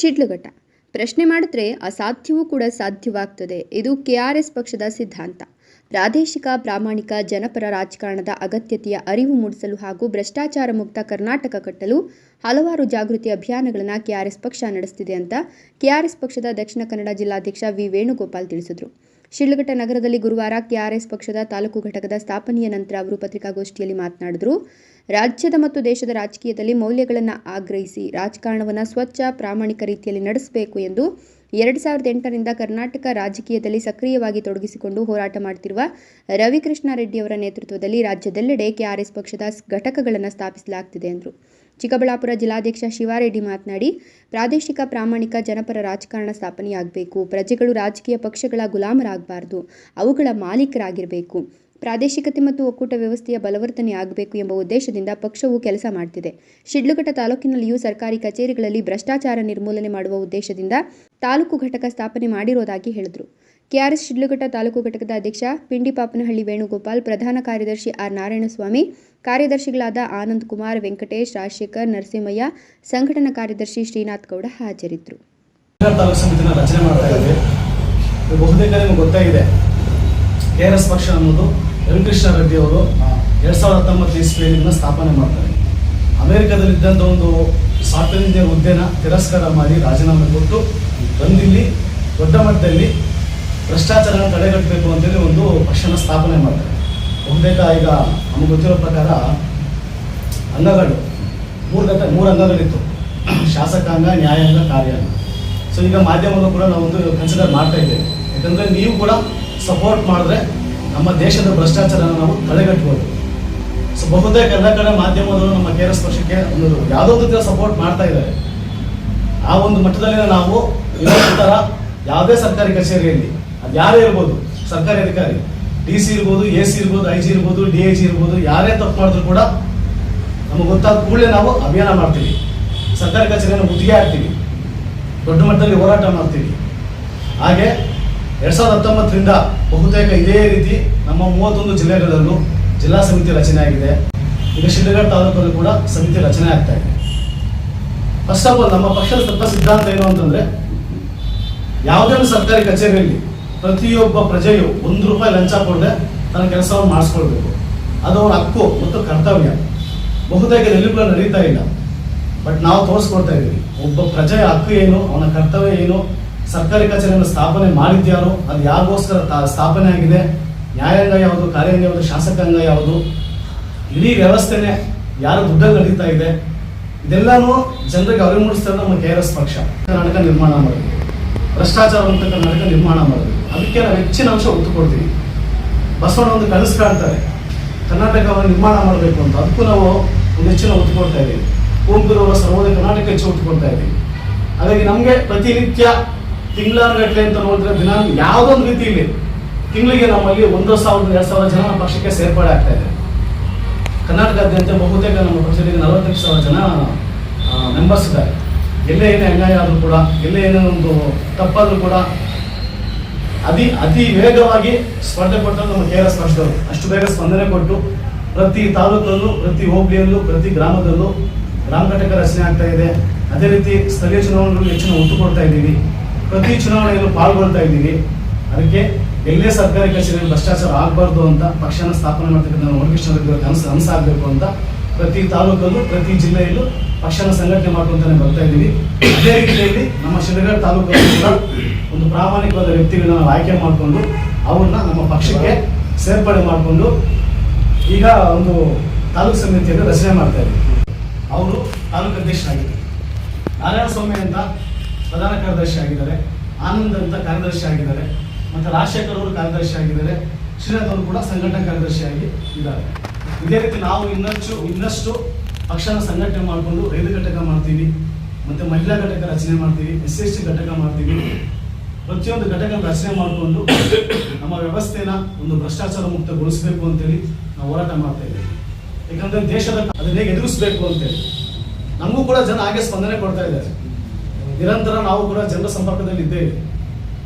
ಶಿಡ್ಲಘಟ್ಟ ಪ್ರಶ್ನೆ ಮಾಡಿದ್ರೆ ಅಸಾಧ್ಯವೂ ಕೂಡ ಸಾಧ್ಯವಾಗ್ತದೆ. ಇದು ಕೆಆರ್ಎಸ್ ಪಕ್ಷದ ಸಿದ್ಧಾಂತ. ಪ್ರಾದೇಶಿಕ ಪ್ರಾಮಾಣಿಕ ಜನಪರ ರಾಜಕಾರಣದ ಅಗತ್ಯತೆಯ ಅರಿವು ಮೂಡಿಸಲು ಹಾಗೂ ಭ್ರಷ್ಟಾಚಾರ ಮುಕ್ತ ಕರ್ನಾಟಕ ಕಟ್ಟಲು ಹಲವಾರು ಜಾಗೃತಿ ಅಭಿಯಾನಗಳನ್ನು ಕೆಆರ್ಎಸ್ ಪಕ್ಷ ನಡೆಸುತ್ತಿದೆ ಅಂತ ಕೆಆರ್ಎಸ್ ಪಕ್ಷದ ದಕ್ಷಿಣ ಕನ್ನಡ ಜಿಲ್ಲಾಧ್ಯಕ್ಷ ವಿ ವೇಣುಗೋಪಾಲ್ ತಿಳಿಸಿದರು. ಶಿಡ್ಲಘಟ್ಟ ನಗರದಲ್ಲಿ ಗುರುವಾರ ಕೆಆರ್ಎಸ್ ಪಕ್ಷದ ತಾಲೂಕು ಘಟಕದ ಸ್ಥಾಪನೆಯ ನಂತರ ಅವರು ಪತ್ರಿಕಾಗೋಷ್ಠಿಯಲ್ಲಿ ಮಾತನಾಡಿದರು. ರಾಜ್ಯದ ಮತ್ತು ದೇಶದ ರಾಜಕೀಯದಲ್ಲಿ ಮೌಲ್ಯಗಳನ್ನು ಆಗ್ರಹಿಸಿ ರಾಜಕಾರಣವನ್ನು ಸ್ವಚ್ಛ ಪ್ರಾಮಾಣಿಕ ರೀತಿಯಲ್ಲಿ ನಡೆಸಬೇಕು ಎಂದು 2008ರಿಂದ ಕರ್ನಾಟಕ ರಾಜಕೀಯದಲ್ಲಿ ಸಕ್ರಿಯವಾಗಿ ತೊಡಗಿಸಿಕೊಂಡು ಹೋರಾಟ ಮಾಡುತ್ತಿರುವ ರವಿಕೃಷ್ಣ ರೆಡ್ಡಿ ಅವರ ನೇತೃತ್ವದಲ್ಲಿ ರಾಜ್ಯದೆಲ್ಲೆಡೆ ಕೆಆರ್ಎಸ್ ಪಕ್ಷದ ಘಟಕಗಳನ್ನು ಸ್ಥಾಪಿಸಲಾಗುತ್ತಿದೆ ಎಂದರು. ಚಿಕ್ಕಬಳ್ಳಾಪುರ ಜಿಲ್ಲಾಧ್ಯಕ್ಷ ಶಿವಾರೆಡ್ಡಿ ಮಾತನಾಡಿ, ಪ್ರಾದೇಶಿಕ ಪ್ರಾಮಾಣಿಕ ಜನಪರ ರಾಜಕಾರಣ ಸ್ಥಾಪನೆಯಾಗಬೇಕು. ಪ್ರಜೆಗಳು ರಾಜಕೀಯ ಪಕ್ಷಗಳ ಗುಲಾಮರಾಗಬಾರದು, ಅವುಗಳ ಮಾಲೀಕರಾಗಿರಬೇಕು. ಪ್ರಾದೇಶಿಕತೆ ಮತ್ತು ಒಕ್ಕೂಟ ವ್ಯವಸ್ಥೆಯ ಬಲವರ್ಧನೆ ಆಗಬೇಕು ಎಂಬ ಉದ್ದೇಶದಿಂದ ಪಕ್ಷವು ಕೆಲಸ ಮಾಡುತ್ತಿದೆ. ಶಿಡ್ಲಘಟ್ಟ ತಾಲೂಕಿನಲ್ಲಿಯೂ ಸರ್ಕಾರಿ ಕಚೇರಿಗಳಲ್ಲಿ ಭ್ರಷ್ಟಾಚಾರ ನಿರ್ಮೂಲನೆ ಮಾಡುವ ಉದ್ದೇಶದಿಂದ ತಾಲೂಕು ಘಟಕ ಸ್ಥಾಪನೆ ಮಾಡಿರುವುದಾಗಿ ಹೇಳಿದರು. ಕೆಆರ್ಎಸ್ ಶಿಡ್ಲಘಟ್ಟ ತಾಲೂಕು ಘಟಕದ ಅಧ್ಯಕ್ಷ ಪಿಂಡಿಪಾಪನಹಳ್ಳಿ ವೇಣುಗೋಪಾಲ್, ಪ್ರಧಾನ ಕಾರ್ಯದರ್ಶಿ ಆರ್ ನಾರಾಯಣಸ್ವಾಮಿ, ಕಾರ್ಯದರ್ಶಿಗಳಾದ ಆನಂದ್ ಕುಮಾರ್, ವೆಂಕಟೇಶ್, ರಾಜಶೇಖರ್, ನರಸಿಂಹಯ್ಯ, ಸಂಘಟನಾ ಕಾರ್ಯದರ್ಶಿ ಶ್ರೀನಾಥ್ ಗೌಡ ಹಾಜರಿದ್ದರು. ಕೆಆರ್ಎಸ್ ಪಕ್ಷ ಅನ್ನೋದು ರವಿಕೃಷ್ಣ ರೆಡ್ಡಿ ಅವರು 2019 ಇಸ್ವಿಯಲ್ಲಿ ಸ್ಥಾಪನೆ ಮಾಡ್ತಾರೆ. ಅಮೆರಿಕದಲ್ಲಿದ್ದಂಥ ಒಂದು ಸಾಫ್ಟ್ವೇರ್ ಇಂಜಿನಿಯರ್ ಹುದ್ದೆನ ತಿರಸ್ಕಾರ ಮಾಡಿ ರಾಜೀನಾಮೆ ಕೊಟ್ಟು ಬಂದಿಲ್ಲಿ ದೊಡ್ಡ ಮಟ್ಟದಲ್ಲಿ ಭ್ರಷ್ಟಾಚಾರನ ತಡೆಗಟ್ಟಬೇಕು ಅಂತೇಳಿ ಒಂದು ಪಕ್ಷನ ಸ್ಥಾಪನೆ ಮಾಡ್ತಾರೆ. ಬಹುತೇಕ ಈಗ ನಮಗೆ ಗೊತ್ತಿರೋ ಪ್ರಕಾರ ಅಂಗಗಳು ಮೂರು ಅಂಗಗಳಿತ್ತು: ಶಾಸಕಾಂಗ, ನ್ಯಾಯಾಂಗ, ಕಾರ್ಯಾಂಗ. ಸೊ ಈಗ ಮಾಧ್ಯಮಗಳು ಕೂಡ ನಾವೊಂದು ಕನ್ಸಿಡರ್ ಮಾಡ್ತಾ ಇದ್ದೇವೆ. ಯಾಕಂದರೆ ನೀವು ಕೂಡ ಸಪೋರ್ಟ್ ಮಾಡಿದ್ರೆ ನಮ್ಮ ದೇಶದ ಭ್ರಷ್ಟಾಚಾರನ ನಾವು ತಡೆಗಟ್ಟಬಹುದು. ಸೊ ಬಹುತೇಕ ಎಲ್ಲ ಕಡೆ ಮಾಧ್ಯಮದವರು ನಮ್ಮ ಕೆಆರ್ಎಸ್ ಪಕ್ಷಕ್ಕೆ ಒಂದು ಯಾವುದೋ ಒಂದು ಸಪೋರ್ಟ್ ಮಾಡ್ತಾ ಇದ್ದಾರೆ. ಆ ಒಂದು ಮಟ್ಟದಲ್ಲಿ ನಾವು ಥರ ಯಾವುದೇ ಸರ್ಕಾರಿ ಕಚೇರಿಯಲ್ಲಿ ಅದು ಯಾರೇ ಇರ್ಬೋದು, ಸರ್ಕಾರಿ ಅಧಿಕಾರಿ, DC ಇರ್ಬೋದು, AC ಇರ್ಬೋದು, IG ಇರ್ಬೋದು, DIG ಇರ್ಬೋದು, ಯಾರೇ ತಪ್ಪು ಮಾಡಿದ್ರು ಕೂಡ ನಮಗೆ ಗೊತ್ತಾದ ಕೂಡಲೇ ನಾವು ಅಭಿಯಾನ ಮಾಡ್ತೀವಿ. ಸರ್ಕಾರಿ ಕಚೇರಿಯನ್ನು ಮುತ್ತಿಗೆ ಹಾಕ್ತೀವಿ, ದೊಡ್ಡ ಮಟ್ಟದಲ್ಲಿ ಹೋರಾಟ ಮಾಡ್ತೀವಿ. ಹಾಗೆ 2019ರಿಂದ ಬಹುತೇಕ ಇದೇ ರೀತಿ ನಮ್ಮ 31 ಜಿಲ್ಲೆಗಳಲ್ಲೂ ಜಿಲ್ಲಾ ಸಮಿತಿ ರಚನೆ ಆಗಿದೆ. ಈಗ ಶಿಡ್ಲಘಟ್ಟ ತಾಲೂಕಲ್ಲೂ ಕೂಡ ಸಮಿತಿ ರಚನೆ ಆಗ್ತಾ ಇದೆ. ಫಸ್ಟ್ ಆಫ್ ಆಲ್ ನಮ್ಮ ಪಕ್ಷದ ತತ್ವ ಸಿದ್ಧಾಂತ ಏನು ಅಂತಂದ್ರೆ, ಯಾವುದೇ ಒಂದು ಸರ್ಕಾರಿ ಕಚೇರಿಯಲ್ಲಿ ಪ್ರತಿಯೊಬ್ಬ ಪ್ರಜೆಯು ₹1 ಲಂಚ ಕೊಡದೆ ತನ್ನ ಕೆಲಸವನ್ನು ಮಾಡಿಸ್ಕೊಳ್ಬೇಕು. ಅದು ಅವರ ಹಕ್ಕು ಮತ್ತು ಕರ್ತವ್ಯ. ಬಹುತೇಕ ಎಲ್ಲೂ ಕೂಡ ನಡೀತಾ ಇಲ್ಲ. ಬಟ್ ನಾವು ತೋರಿಸ್ಕೊಡ್ತಾ ಇದ್ದೀವಿ ಒಬ್ಬ ಪ್ರಜೆಯ ಹಕ್ಕು ಏನು, ಅವನ ಕರ್ತವ್ಯ ಏನು, ಸರ್ಕಾರಿ ಕಚೇರಿಯನ್ನು ಸ್ಥಾಪನೆ ಮಾಡಿದ್ಯಾರು, ಅದು ಯಾರಿಗೋಸ್ಕರ ಸ್ಥಾಪನೆ ಆಗಿದೆ, ನ್ಯಾಯಾಂಗ ಯಾವುದು, ಕಾರ್ಯಾಂಗ ಯಾವುದು, ಶಾಸಕಾಂಗ ಯಾವುದು, ಇಡೀ ವ್ಯವಸ್ಥೆನೇ ಯಾರು ದುಡ್ಡಲ್ಲಿ ನಡೀತಾ ಇದೆ, ಇದೆಲ್ಲನೂ ಜನರಿಗೆ ಅರಿವು ಮೂಡಿಸ್ತಾರೆ ನಮ್ಮ ಕೆಆರ್ಎಸ್ ಪಕ್ಷ. ಕರ್ನಾಟಕ ನಿರ್ಮಾಣ ಮಾಡೋದು, ಭ್ರಷ್ಟಾಚಾರ ಮುಕ್ತ ಕರ್ನಾಟಕ ನಿರ್ಮಾಣ ಮಾಡೋದು, ಅದಕ್ಕೆ ನಾವು ಹೆಚ್ಚಿನ ಅಂಶ ಒತ್ತು ಕೊಡ್ತೀವಿ. ಬಸವಣ್ಣ ಒಂದು ಕನಸು ಕಾಣ್ತಾರೆ, ಕರ್ನಾಟಕವನ್ನು ನಿರ್ಮಾಣ ಮಾಡಬೇಕು ಅಂತ. ಅದಕ್ಕೂ ನಾವು ಒಂದು ಹೆಚ್ಚಿನ ಒತ್ತು ಕೊಡ್ತಾ ಇದ್ದೀವಿ. ಕುವೆಂಪುರವರ ಸರ್ವೋದಯ ಕರ್ನಾಟಕ ಹೆಚ್ಚು ಒತ್ತು ಕೊಡ್ತಾ ಇದ್ದೀವಿ. ಹಾಗಾಗಿ ನಮಗೆ ಪ್ರತಿನಿತ್ಯ ತಿಂಗಳಾನುಗಟ್ಟಲೆ ಅಂತ ನೋಡಿದ್ರೆ ದಿನಾಂಕ ಯಾವುದೊಂದು ರೀತಿಯಲ್ಲಿ ತಿಂಗಳಿಗೆ ನಮ್ಮಲ್ಲಿ 1,000-2,000 ಜನ ನಮ್ಮ ಪಕ್ಷಕ್ಕೆ ಸೇರ್ಪಡೆ ಆಗ್ತಾ ಇದೆ. ಕರ್ನಾಟಕದಾದ್ಯಂತ ಬಹುತೇಕ ನಮ್ಮ ಪಕ್ಷದಲ್ಲಿ 40,000 ಜನ ಮೆಂಬರ್ಸ್ ಇದ್ದಾರೆ. ಎಲ್ಲೇ ಏನೇ ಅನ್ಯಾಯ ಆದರೂ ಕೂಡ, ಎಲ್ಲೇ ಏನೇ ಒಂದು ತಪ್ಪಾದರೂ ಕೂಡ ಅತಿ ವೇಗವಾಗಿ ಸ್ಪರ್ಧೆ ಕೊಟ್ಟರು ನಮ್ಮ ಕೆಆರ್ಎಸ್ ಪಕ್ಷದವರು. ಅಷ್ಟು ಬೇಗ ಸ್ಪಂದನೆ ಕೊಟ್ಟು ಪ್ರತಿ ತಾಲೂಕಲ್ಲೂ, ಪ್ರತಿ ಹೋಬಳಿಯಲ್ಲೂ, ಪ್ರತಿ ಗ್ರಾಮದಲ್ಲೂ ಗ್ರಾಮ ಘಟಕ ರಚನೆ ಆಗ್ತಾ ಇದೆ. ಅದೇ ರೀತಿ ಸ್ಥಳೀಯ ಚುನಾವಣೆಗಳು ಹೆಚ್ಚಿನ ಒತ್ತು ಕೊಡ್ತಾ ಇದ್ದೀವಿ. ಪ್ರತಿ ಚುನಾವಣೆಯಲ್ಲೂ ಪಾಲ್ಗೊಳ್ತಾ ಇದ್ದೀವಿ. ಅದಕ್ಕೆ ಎಲ್ಲೇ ಸರ್ಕಾರಿ ಕಚೇರಿಯಲ್ಲಿ ಭ್ರಷ್ಟಾಚಾರ ಆಗಬಾರ್ದು ಅಂತ ಪಕ್ಷನ ಸ್ಥಾಪನೆ ಮಾಡ್ತಕ್ಕಂಥ ರವಿಕೃಷ್ಣ ಕನಸಾಗಬೇಕು ಅಂತ ಪ್ರತಿ ತಾಲೂಕಲ್ಲೂ, ಪ್ರತಿ ಜಿಲ್ಲೆಯಲ್ಲೂ ಪಕ್ಷನ ಸಂಘಟನೆ ಮಾಡ್ಕೊಂತಾನೆ ಬರ್ತಾ ಇದ್ದೀವಿ. ಅದೇ ರೀತಿಯಲ್ಲಿ ನಮ್ಮ ಶಿಡ್ಲಘಟ್ಟ ತಾಲೂಕಲ್ಲೂ ಕೂಡ ಒಂದು ಪ್ರಾಮಾಣಿಕವಾದ ವ್ಯಕ್ತಿಗಳನ್ನ ನಾವು ಆಯ್ಕೆ ಮಾಡಿಕೊಂಡು ಅವ್ರನ್ನ ನಮ್ಮ ಪಕ್ಷಕ್ಕೆ ಸೇರ್ಪಡೆ ಮಾಡಿಕೊಂಡು ಈಗ ಒಂದು ತಾಲೂಕು ಸಮಿತಿಯನ್ನು ರಚನೆ ಮಾಡ್ತಾ ಇದ್ದೀವಿ. ಅವರು ತಾಲೂಕು ಅಧ್ಯಕ್ಷರಾಗಿದ್ದಾರೆ. ನಾರಾಯಣಸ್ವಾಮಿ ಅಂತ ಪ್ರಧಾನ ಕಾರ್ಯದರ್ಶಿ ಆಗಿದ್ದಾರೆ, ಆನಂದ್ ಅಂತ ಕಾರ್ಯದರ್ಶಿ ಆಗಿದ್ದಾರೆ, ಮತ್ತು ರಾಜಶೇಖರ್ ಅವರು ಕಾರ್ಯದರ್ಶಿ ಆಗಿದ್ದಾರೆ, ಶ್ರೀನಾಥ್ ಅವರು ಕೂಡ ಸಂಘಟನಾ ಕಾರ್ಯದರ್ಶಿಯಾಗಿ ಇದ್ದಾರೆ. ಇದೇ ರೀತಿ ನಾವು ಇನ್ನಷ್ಟು ಪಕ್ಷನ ಸಂಘಟನೆ ಮಾಡಿಕೊಂಡು ರೈತ ಘಟಕ ಮಾಡ್ತೀವಿ, ಮತ್ತು ಮಹಿಳಾ ಘಟಕ ರಚನೆ ಮಾಡ್ತೀವಿ, SC ಘಟಕ ಮಾಡ್ತೀವಿ. ಪ್ರತಿಯೊಂದು ಘಟಕ ರಚನೆ ಮಾಡಿಕೊಂಡು ನಮ್ಮ ವ್ಯವಸ್ಥೆನ ಒಂದು ಭ್ರಷ್ಟಾಚಾರ ಮುಕ್ತಗೊಳಿಸಬೇಕು ಅಂತೇಳಿ ನಾವು ಹೋರಾಟ ಮಾಡ್ತಾ ಇದ್ದೀವಿ. ಯಾಕಂದರೆ ದೇಶದ ಅದನ್ನ ಹೇಗೆ ಎದುರಿಸಬೇಕು ಅಂತೇಳಿ ನಮಗೂ ಕೂಡ ಜನ ಹಾಗೆ ಸ್ಪಂದನೆ ಕೊಡ್ತಾ ಇದ್ದಾರೆ. ನಿರಂತರ ನಾವು ಕೂಡ ಜನರ ಸಂಪರ್ಕದಲ್ಲಿ ಇದ್ದೇವೆ.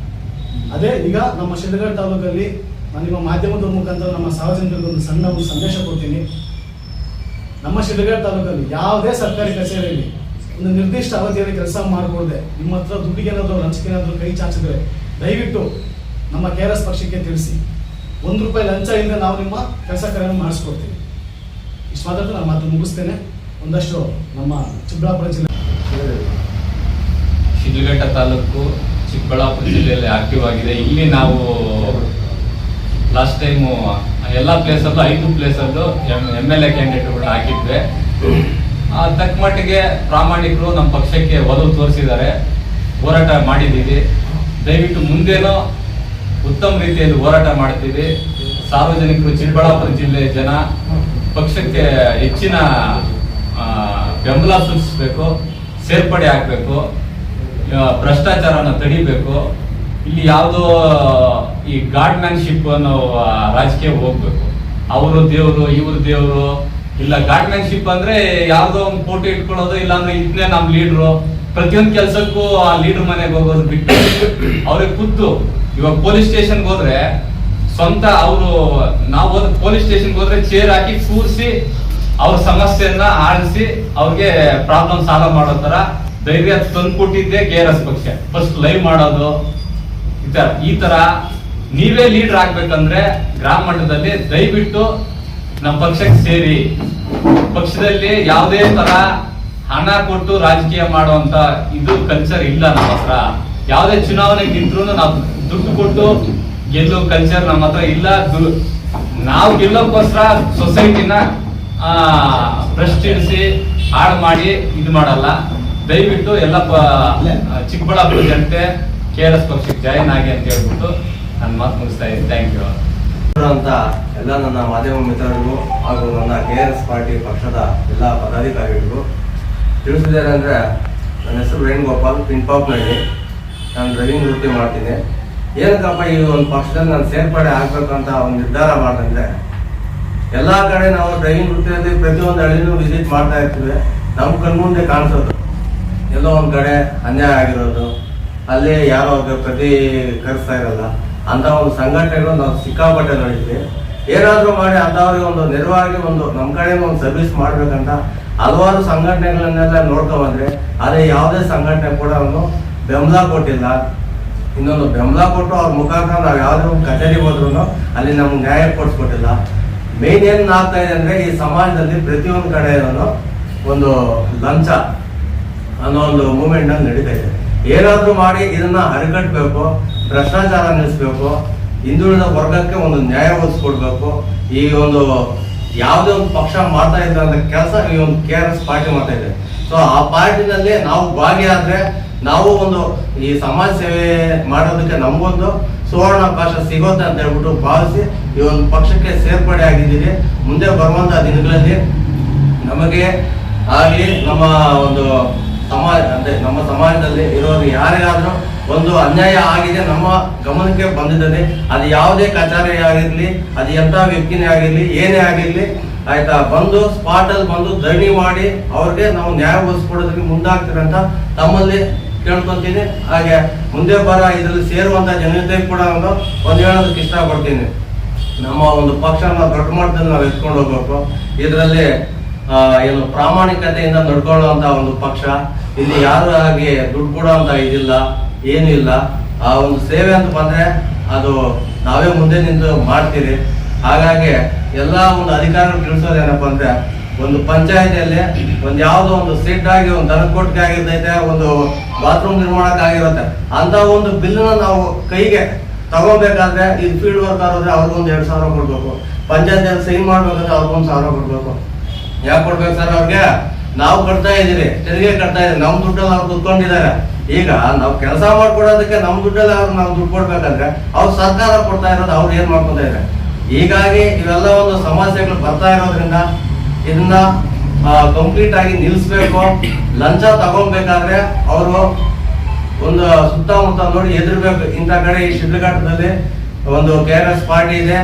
ಅದೇ ಈಗ ನಮ್ಮ ಶಿಡ್ಲಘಟ್ಟ ತಾಲೂಕಲ್ಲಿ ನಾನು ನಿಮ್ಮ ಮಾಧ್ಯಮದ ಮುಖಾಂತರ ನಮ್ಮ ಸಾರ್ವಜನಿಕರಿಗೆ ಒಂದು ಸಣ್ಣ ಸಂದೇಶ ಕೊಡ್ತೀನಿ. ನಮ್ಮ ಶಿಡ್ಲಘಟ್ಟ ತಾಲೂಕಲ್ಲಿ ಯಾವುದೇ ಸರ್ಕಾರಿ ಕಚೇರಿಯಲ್ಲಿ ಒಂದು ನಿರ್ದಿಷ್ಟ ಅವಧಿಯಲ್ಲಿ ಕೆಲಸ ಮಾಡಿಕೊಡದೆ ನಿಮ್ಮ ಹತ್ರ ದುಡ್ಡಿಗೇನಾದರೂ ಲಂಚಕ್ಕೇನಾದರೂ ಕೈ ಚಾಚಿದ್ರೆ ದಯವಿಟ್ಟು ನಮ್ಮ KRS ಪಕ್ಷಕ್ಕೆ ತಿಳಿಸಿ. ₹1 ಲಂಚ ಇಲ್ಲದೆ ನಾವು ನಿಮ್ಮ ಕೆಲಸ ಕಾರ್ಯವನ್ನು ಮಾಡಿಸ್ಕೊಡ್ತೀವಿ. ಇಷ್ಟು ಮಾತಾಡ್ತಾ ನಾನು ಮಾತು ಮುಗಿಸ್ತೇನೆ. ಒಂದಷ್ಟು ನಮ್ಮ ಚಿಕ್ಕಬಳ್ಳಾಪುರ ಜಿಲ್ಲೆ ಶಿಡ್ಲಘಟ್ಟ ತಾಲೂಕು ಚಿಕ್ಕಬಳ್ಳಾಪುರ ಜಿಲ್ಲೆಯಲ್ಲಿ ಆಕ್ಟಿವ್ ಆಗಿದೆ. ಇಲ್ಲಿ ನಾವು ಲಾಸ್ಟ್ ಟೈಮು ಎಲ್ಲ ಪ್ಲೇಸಲ್ಲೂ 5 ಪ್ಲೇಸಲ್ಲೂ MLA ಕ್ಯಾಂಡಿಡೇಟ್ಗಳು ಹಾಕಿದ್ವಿ. ತಕ್ಕ ಮಟ್ಟಿಗೆ ಪ್ರಾಮಾಣಿಕರು ನಮ್ಮ ಪಕ್ಷಕ್ಕೆ ಒಲವು ತೋರಿಸಿದ್ದಾರೆ, ಹೋರಾಟ ಮಾಡಿದ್ದೀವಿ. ದಯವಿಟ್ಟು ಮುಂದೇನೋ ಉತ್ತಮ ರೀತಿಯಲ್ಲಿ ಹೋರಾಟ ಮಾಡ್ತೀವಿ. ಸಾರ್ವಜನಿಕರು, ಚಿಕ್ಕಬಳ್ಳಾಪುರ ಜಿಲ್ಲೆಯ ಜನ ಪಕ್ಷಕ್ಕೆ ಹೆಚ್ಚಿನ ಬೆಂಬಲ ಸೂಚಿಸಬೇಕು, ಸೇರ್ಪಡೆ ಆಗಬೇಕು, ಭ್ರಷ್ಟಾಚಾರನ ತಡಿಬೇಕು. ಇಲ್ಲಿ ಯಾವುದೋ ಈ ಗಾಡ್ಮ್ಯಾನ್ಶಿಪ್ ಅನ್ನೋ ರಾಜಕೀಯ ಹೋಗ್ಬೇಕು. ಅವರು ದೇವರು, ಇವರು ದೇವರು ಇಲ್ಲ. ಗಾಡ್ಮ್ಯಾನ್ಶಿಪ್ ಅಂದ್ರೆ ಯಾವುದೋ ಒಂದು ಫೋಟೋ ಇಟ್ಕೊಳ್ಳೋದು, ಇಲ್ಲಾಂದ್ರೆ ಇದನ್ನೇ ನಮ್ಮ ಲೀಡ್ರು, ಪ್ರತಿಯೊಂದು ಕೆಲಸಕ್ಕೂ ಆ ಲೀಡರ್ ಮನೆಗೆ ಹೋಗೋದು ಬಿಟ್ಟು ಅವ್ರಿಗೆ ಖುದ್ದು ಇವಾಗ ಪೊಲೀಸ್ ಸ್ಟೇಷನ್ಗೆ ಹೋದ್ರೆ ಸ್ವಂತ ಅವರು, ನಾವು ಪೊಲೀಸ್ ಸ್ಟೇಷನ್ಗೆ ಹೋದ್ರೆ ಚೇರ್ ಹಾಕಿ ಕೂರಿಸಿ ಅವ್ರ ಸಮಸ್ಯೆಯನ್ನ ಆಡಿಸಿ ಅವ್ರಿಗೆ ಪ್ರಾಬ್ಲಮ್ ಸಾಲ್ವ್ ಮಾಡೋ ತರ ಧೈರ್ಯ ತಂದ್ಕೊಟ್ಟಿದ್ದೆ KRS ಪಕ್ಷ. ಫಸ್ಟ್ ಲೈವ್ ಮಾಡೋದು ಈ ತರ. ನೀವೇ ಲೀಡರ್ ಆಗ್ಬೇಕಂದ್ರೆ ಗ್ರಾಮ ಮಟ್ಟದಲ್ಲಿ ದಯವಿಟ್ಟು ನಮ್ಮ ಪಕ್ಷಕ್ಕೆ ಸೇರಿ. ಪಕ್ಷದಲ್ಲಿ ಯಾವುದೇ ತರ ಹಣ ಕೊಟ್ಟು ರಾಜಕೀಯ ಮಾಡುವಂತ ಇದು ಕಲ್ಚರ್ ಇಲ್ಲ ನಮ್ಮ ಹತ್ರ. ಯಾವುದೇ ಚುನಾವಣೆ ಗೆದ್ರು ನಾವು ದುಡ್ಡು ಕೊಟ್ಟು ಗೆಲ್ಲೋ ಕಲ್ಚರ್ ನಮ್ಮ ಹತ್ರ ಇಲ್ಲ. ನಾವು ಗೆಲ್ಲೋಕ್ಕೋಸ್ಕರ ಸೊಸೈಟಿನ ಭ್ರಷ್ಟಿಡಿಸಿ ಹಾಳು ಮಾಡಿ ಇದು ಮಾಡಲ್ಲ. ದಯವಿಟ್ಟು ಎಲ್ಲ ಚಿಕ್ಕಬಳ್ಳಾಪುರ ಜನತೆ KRS ಪಕ್ಷಕ್ಕೆ ಜಾಯಿನ್ ಆಗಿ ಅಂತ ಹೇಳ್ಬಿಟ್ಟು ನಾನು ಮಾತು ಮುಗಿಸ್ತಾ ಇದ್ದೀನಿ. ಥ್ಯಾಂಕ್ ಯು ಅಂತ ಎಲ್ಲ ನನ್ನ ಮಾಧ್ಯಮ ಮಿತ್ರರಿಗೂ ಹಾಗೂ ನನ್ನ KRS ಪಾರ್ಟಿ ಪಕ್ಷದ ಎಲ್ಲ ಪದಾಧಿಕಾರಿಗಳಿಗೂ ತಿಳಿಸಿದ್ದಾರೆ. ಅಂದರೆ ನನ್ನ ಹೆಸರು ವೇಣುಗೋಪಾಲ್, ಪಿಂಪಾಪ್ನಲ್ಲಿ ನಾನು ಡ್ರೈವಿಂಗ್ ವೃತ್ತಿ ಮಾಡ್ತೀನಿ. ಏನಕ್ಕಪ್ಪ ಈ ಒಂದು ಪಕ್ಷದಲ್ಲಿ ನಾನು ಸೇರ್ಪಡೆ ಆಗಬೇಕಂತ ಒಂದು ನಿರ್ಧಾರ ಮಾಡಿದ್ರೆ, ಎಲ್ಲ ಕಡೆ ನಾವು ಡ್ರೈವಿಂಗ್ ವೃತ್ತಿಯಲ್ಲಿ ಪ್ರತಿಯೊಂದು ಹಳ್ಳಿನೂ ವಿಸಿಟ್ ಮಾಡ್ತಾ ಇರ್ತೀವಿ. ನಮ್ಮ ಕಣ್ಮುಂದೆ ಕಾಣಿಸೋದು ಎಲ್ಲೋ ಒಂದು ಕಡೆ ಅನ್ಯಾಯ ಆಗಿರೋದು, ಅಲ್ಲಿ ಯಾರೋ ಪ್ರತಿಕರಿಸ್ತಾ ಇರಲ್ಲ ಅಂತ ಒಂದು ಸಂಘಟನೆಗಳು ನಾವು ಸಿಕ್ಕಾಪಟ್ಟೆ ನೋಡಿದ್ವಿ. ಏನಾದರೂ ಮಾಡಿ ಅಂಥವ್ರಿಗೆ ಒಂದು ನೆರವಾಗಿ ಒಂದು ನಮ್ಮ ಕಡೆಯಿಂದ ಒಂದು ಸರ್ವಿಸ್ ಮಾಡ್ಬೇಕಂತ ಹಲವಾರು ಸಂಘಟನೆಗಳನ್ನೆಲ್ಲ ನೋಡ್ಕೊಂಡ್ಬಂದ್ರೆ, ಆದರೆ ಯಾವುದೇ ಸಂಘಟನೆ ಕೂಡ ಒಂದು ಬೆಂಬಲ ಕೊಟ್ಟಿಲ್ಲ. ಇನ್ನೊಂದು ಬೆಂಬಲ ಕೊಟ್ಟು ಅವ್ರ ಮುಖಾಂತರ ನಾವು ಯಾವುದೇ ಒಂದು ಕಚೇರಿಗೆ ಹೋದ್ರೂ ಅಲ್ಲಿ ನಮ್ಗೆ ನ್ಯಾಯ ಕೊಡಿಸ್ಕೊಟ್ಟಿಲ್ಲ. ಮೇನ್ ಏನ್ ಆಗ್ತಾ ಇದೆ ಅಂದ್ರೆ, ಈ ಸಮಾಜದಲ್ಲಿ ಪ್ರತಿಯೊಂದು ಕಡೆ ಒಂದು ಲಂಚ ಅನ್ನೋ ಒಂದು ಮೂವ್ಮೆಂಟ್ ನಲ್ಲಿ ನಡೀತಾ ಇದೆ. ಏನಾದ್ರೂ ಮಾಡಿ ಇದನ್ನ ಅರಿಕಟ್ಟಬೇಕು, ಭ್ರಷ್ಟಾಚಾರ ನಿಲ್ಲಿಸ್ಬೇಕು, ಹಿಂದುಳಿದ ವರ್ಗಕ್ಕೆ ಒಂದು ನ್ಯಾಯ ಒದಗಿಸ್ಕೊಡ್ಬೇಕು. ಈ ಒಂದು ಯಾವುದೇ ಒಂದು ಪಕ್ಷ ಮಾಡ್ತಾ ಇದ್ದಂತ ಕೆಲಸ ಈ ಒಂದು KRS ಪಾರ್ಟಿ ಮಾಡ್ತಾ ಇದೆ. ಸೊ ಆ ಪಾರ್ಟಿನಲ್ಲಿ ನಾವು ಭಾಗಿಯಾದ್ರೆ ನಾವು ಒಂದು ಈ ಸಮಾಜ ಸೇವೆ ಮಾಡೋದಕ್ಕೆ ನಮಗೊಂದು ಸುವರ್ಣಾವಕಾಶ ಸಿಗೋತ್ತೆ ಅಂತ ಹೇಳ್ಬಿಟ್ಟು ಭಾವಿಸಿ ಈ ಒಂದು ಪಕ್ಷಕ್ಕೆ ಸೇರ್ಪಡೆ ಆಗಿದ್ದೀರಿ. ಮುಂದೆ ಬರುವಂತಹ ದಿನಗಳಲ್ಲಿ ನಮಗೆ ಆಗಲಿ ನಮ್ಮ ಒಂದು ಸಮಾಜ ಅಂದ್ರೆ ನಮ್ಮ ಸಮಾಜದಲ್ಲಿ ಇರೋರು ಯಾರಿಗಾದ್ರೂ ಒಂದು ಅನ್ಯಾಯ ಆಗಿದೆ, ನಮ್ಮ ಗಮನಕ್ಕೆ ಬಂದಿದೆ, ಅದು ಯಾವುದೇ ಕಚೇರಿ ಆಗಿರ್ಲಿ, ಅದು ಎಂಥ ವ್ಯಕ್ತಿನೇ ಆಗಿರ್ಲಿ, ಏನೇ ಆಗಿರ್ಲಿ, ಆಯ್ತಾ, ಬಂದು ಸ್ಪಾಟ್ ಅಲ್ಲಿ ಬಂದು ಧರಣಿ ಮಾಡಿ ಅವ್ರಿಗೆ ನಾವು ನ್ಯಾಯ ಒದಗಿಸ್ಕೊಡೋದಕ್ಕೆ ಮುಂದಾಗ್ತೀರಂತ ತಮ್ಮಲ್ಲಿ ಕೇಳ್ಕೊಂತೀನಿ. ಹಾಗೆ ಮುಂದೆ ಇದರಲ್ಲಿ ಸೇರುವಂತ ಜನತೆ ಕೂಡ ಒಂದು ಹೇಳೋದಕ್ಕೆ ಇಷ್ಟಪಡ್ತೀನಿ. ನಮ್ಮ ಒಂದು ಪಕ್ಷನ ದೊಡ್ಡ ಮಟ್ಟದಲ್ಲಿ ನಾವು ಎತ್ಕೊಂಡು ಹೋಗ್ಬೇಕು. ಇದರಲ್ಲಿ ಏನು ಪ್ರಾಮಾಣಿಕತೆಯಿಂದ ನಡ್ಕೊಳ್ಳುವಂತ ಒಂದು ಪಕ್ಷ. ಇಲ್ಲಿ ಯಾರು ಹಾಗೆ ದುಡ್ಡು ಕೊಡುವಂತ ಇದಿಲ್ಲ, ಏನು ಇಲ್ಲ. ಆ ಒಂದು ಸೇವೆ ಅಂತ ಬಂದ್ರೆ ಅದು ನಾವೇ ಮುಂದೆ ನಿಂತು ಮಾಡ್ತೀರಿ. ಹಾಗಾಗಿ ಎಲ್ಲ ಒಂದು ಅಧಿಕಾರಿಗಳು ತಿಳಿಸೋದೇನಪ್ಪ ಅಂದ್ರೆ, ಒಂದು ಪಂಚಾಯತಿಯಲ್ಲಿ ಒಂದು ಯಾವುದೋ ಒಂದು ಸೀಟ್ ಆಗಿ ಒಂದು ದನ ಕೊಟ್ಟಿಗೆ ಆಗಿರ್ತೈತೆ, ಒಂದು ಬಾತ್ರೂಮ್ ನಿರ್ಮಾಣಕ್ಕೆ ಆಗಿರುತ್ತೆ, ಅಂತ ಒಂದು ಬಿಲ್ನ ನಾವು ಕೈಗೆ ತಗೋಬೇಕಾದ್ರೆ ಇದು ಫೀಲ್ಡ್ ವರ್ಕ್ ಆದ್ರೆ ಅವ್ರಿಗೊಂದು 2,000 ಕೊಡ್ಬೇಕು, ಪಂಚಾಯತಿಯಲ್ಲಿ ಸೈನ್ ಮಾಡ್ಬೇಕಂದ್ರೆ ಅವ್ರಿಗೊಂದು 1,000 ಕೊಡ್ಬೇಕು. ಯಾಕೆ ಕೊಡ್ಬೇಕು ಸರ್? ಅವ್ರಿಗೆ ನಾವು ಕಟ್ತಾ ಇದೀರಿ, ತೆರಿಗೆ ಕಟ್ತಾ ಇದೀವಿ, ನಮ್ ದುಡ್ಡಲ್ಲಿ ಅವ್ರು ಕುತ್ಕೊಂಡಿದ್ದಾರೆ. ಈಗ ನಾವು ಕೆಲಸ ಮಾಡ್ಕೊಡೋದಕ್ಕೆ ನಮ್ ದುಡ್ಡಲ್ಲಿ ಅವ್ರು ನಾವು ದುಡ್ಡು ಕೊಡ್ಬೇಕಂದ್ರೆ ಅವ್ರು ಸರ್ಕಾರ ಕೊಡ್ತಾ ಇರೋದು ಅವ್ರು ಏನ್ ಮಾಡ್ಕೊತಾ ಇದ್ದಾರೆ. ಹೀಗಾಗಿ ಇವೆಲ್ಲ ಒಂದು ಸಮಸ್ಯೆಗಳು ಬರ್ತಾ ಇರೋದ್ರಿಂದ ಇದನ್ನ ಕಂಪ್ಲೀಟ್ ಆಗಿ ನಿಲ್ಲಿಸ್ಬೇಕು. ಲಂಚ ತಗೊಬೇಕಾದ್ರೆ ಅವರು ಒಂದು ಸುತ್ತಮುತ್ತ ನೋಡಿ ಎದುರ್ಬೇಕು. ಇಂಥ ಕಡೆ ಈ ಶಿಡ್ಲಘಟ್ಟದಲ್ಲಿ ಒಂದು KRS ಪಾರ್ಟಿ ಇದೆ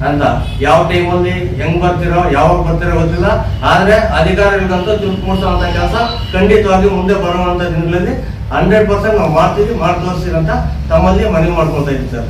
ಅಂತ ಯಾವ ಟೈಮಲ್ಲಿ ಹೆಂಗ್ ಬರ್ತಿರೋ ಯಾವಾಗ ಬರ್ತಿರೋ ಗೊತ್ತಿಲ್ಲ. ಆದ್ರೆ ಅಧಿಕಾರಿಗಳಿಗಂತೂ ದುಡ್ಡು ಮೂಡಿಸುವಂತ ಕೆಲಸ ಖಂಡಿತವಾಗಿ ಮುಂದೆ ಬರುವಂತ ದಿನಗಳಲ್ಲಿ 100% ನಾವು ಮಾಡ್ತೀವಿ, ಮಾಡಿ ತೋರಿಸ್ತೀವಿ ಅಂತ ತಮ್ಮಲ್ಲಿ ಮನವಿ ಮಾಡ್ಕೊಳ್ತಾ ಇದ್ದೀವಿ ಸರ್.